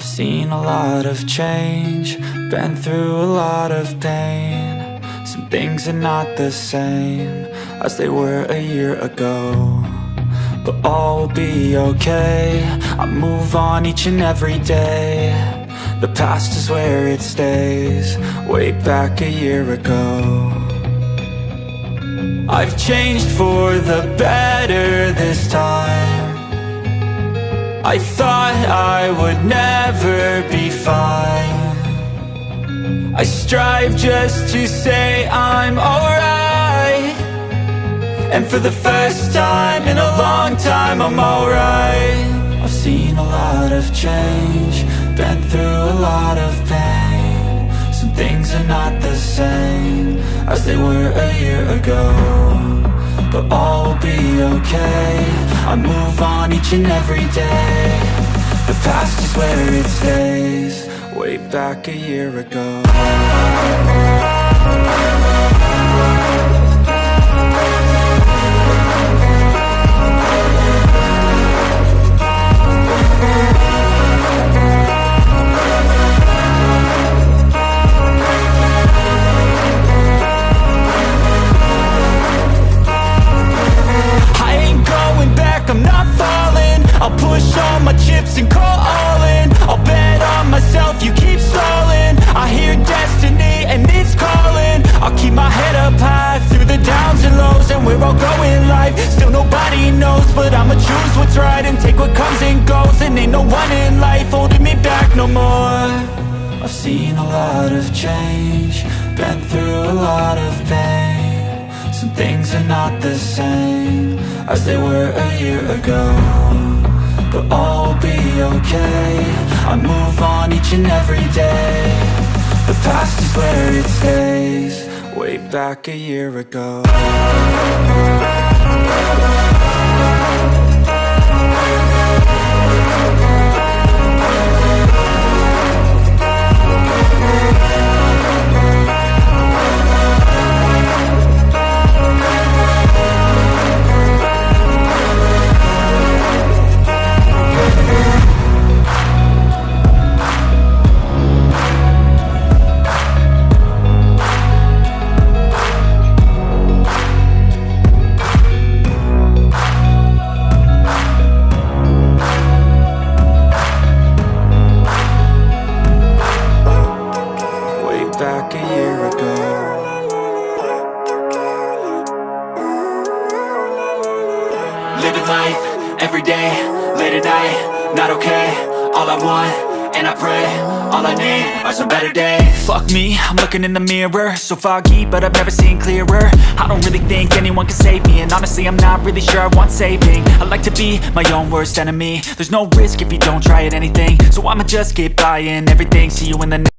I've seen a lot of change, been through a lot of pain. Some things are not the same as they were a year ago, but all will be okay. I move on each and every day. The past is where it stays, way back a year ago. I've changed for the better this time. I thought I would never be fine. I strive just to say I'm alright, and for the first time in a long time I'm alright. I've seen a lot of change, been through a lot of pain. Some things are not the same as they were a year ago, but all will be okay. I move on each and every day. The past is where it stays, way back a year ago. I'm not falling, I'll push all my chips and call all in. I'll bet on myself, you keep stalling. I hear destiny and it's calling. I'll keep my head up high through the downs and lows, and we're all going life. Still nobody knows, but I'ma choose what's right and take what comes and goes. And ain't no one in life holding me back no more. I've seen a lot of change, been through a lot of pain. Some things are not the same as they were a year ago, but all will be okay. I move on each and every day. The past is where it stays, way back a year ago. Back a year ago. Living life, every day, late at night, not okay. All I want, and I pray, all I need are some better days. Fuck me, I'm looking in the mirror, so foggy, but I've never seen clearer. I don't really think anyone can save me, and honestly I'm not really sure I want saving. I like to be my own worst enemy. There's no risk if you don't try at anything, so I'ma just keep buying everything. See you in the next